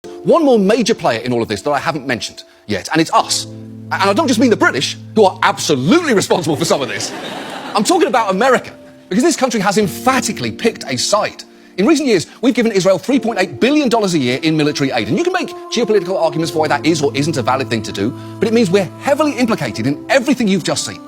One more major player in all of this that I haven't mentioned yet, and it's us. And I don't just mean the British, who are absolutely responsible for some of this. I'm talking about America, because this country has emphatically picked a side. In recent years, we've given Israel $3.8 billion a year in military aid, and you can make geopolitical arguments for why that is or isn't a valid thing to do, but it means we're heavily implicated in everything you've just seen.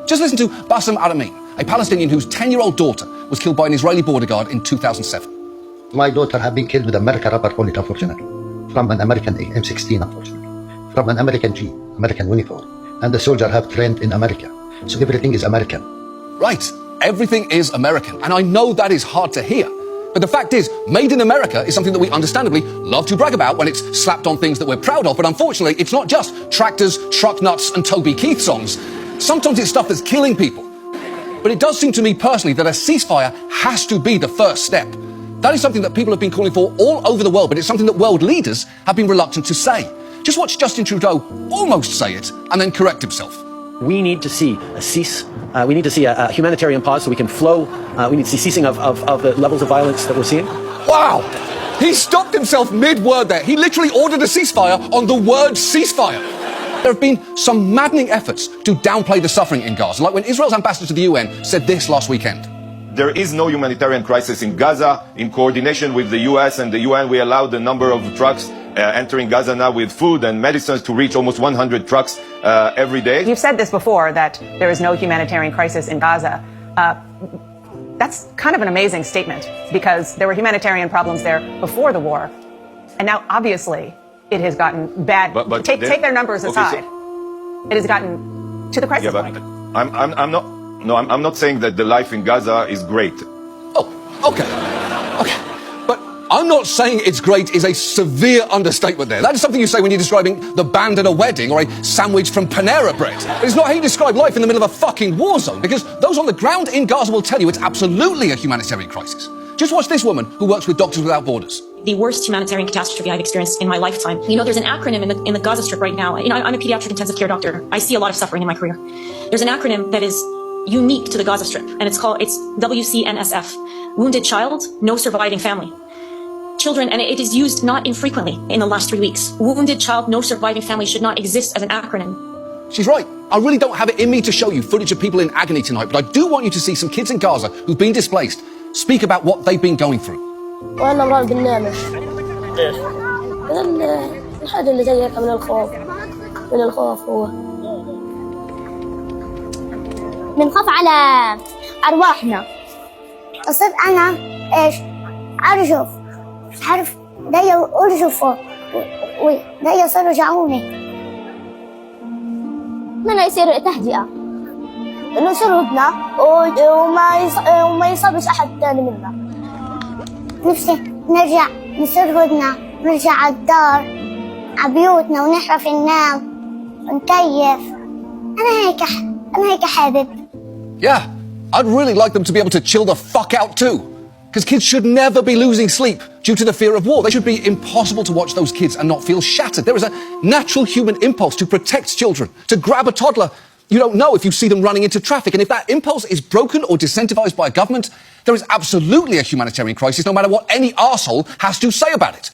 Just listen to Bassem Aramin, a Palestinian whose 10-year-old daughter was killed by an Israeli border guard in 2007. My daughter had been killed with American rubber bullet, unfortunately, from an American M16, unfortunately, from an American Jeep, American uniform, and the soldier have trained in America, so everything is American. Right, everything is American, and I know that is hard to hear. But the fact is, made in America is something that we understandably love to brag about when it's slapped on things that we're proud of, but unfortunately, it's not just tractors, truck nuts, and Toby Keith songs. Sometimes it's stuff that's killing people. But it does seem to me personally that a ceasefire has to be the first step. That is something that people have been calling for all over the world, but it's something that world leaders have been reluctant to say. Just watch Justin Trudeau almost say it and then correct himself. We need to see a cease. We need to see a humanitarian pause so we can flow. We need to see ceasing of the levels of violence that we're seeing. Wow! He stopped himself mid-word there. He literally ordered a ceasefire on the word ceasefire. There have been some maddening efforts to downplay the suffering in Gaza, like when Israel's ambassador to the UN said this last weekend. There is no humanitarian crisis in Gaza. In coordination with the US and the UN, we allowed the number of trucks entering Gaza now with food and medicines to reach almost 100 trucks every day. You've said this before, that there is no humanitarian crisis in Gaza. That's kind of an amazing statement, because there were humanitarian problems there before the war. And now, obviously, it has gotten bad. But take their numbers aside. It has gotten to the crisis point. I'm not saying that the life in Gaza is great. Oh, okay. But I'm not saying it's great is a severe understatement there. That is something you say when you're describing the band at a wedding or a sandwich from Panera Bread. But it's not how you describe life in the middle of a fucking war zone, because those on the ground in Gaza will tell you it's absolutely a humanitarian crisis. Just watch this woman who works with Doctors Without Borders. The worst humanitarian catastrophe I've experienced in my lifetime. You know, there's an acronym in the Gaza Strip right now. You know, I'm a pediatric intensive care doctor. I see a lot of suffering in my career. There's an acronym that is unique to the Gaza Strip, and it's WCNSF. Wounded child, no surviving family. Children, and it is used not infrequently in the last 3 weeks. Wounded child, no surviving family should not exist as an acronym. She's right. I really don't have it in me to show you footage of people in agony tonight, but I do want you to see some kids in Gaza who've been displaced speak about what they've been going through. وأنا مرض بالنامش. إيش؟ الحاجة اللي زي هيك من الخوف هو. بنخاف على أرواحنا. أصير أنا إيش؟ أرجف، عارف دايا أرجفه، ودايا صاروا يرجعوني. منها يصير تهدئة. إنه يصير هدنة وما يصابش أحد ثاني منا. نفسي نرجع نصير هدنة، نرجع على الدار، على بيوتنا ونحرف ننام ونكيف. أنا هيك حابب. Yeah, I'd really like them to be able to chill the fuck out too. Because kids should never be losing sleep due to the fear of war. They should be impossible to watch those kids and not feel shattered. There is a natural human impulse to protect children, to grab a toddler you don't know if you see them running into traffic. And if that impulse is broken or disincentivized by a government, there is absolutely a humanitarian crisis, no matter what any arsehole has to say about it.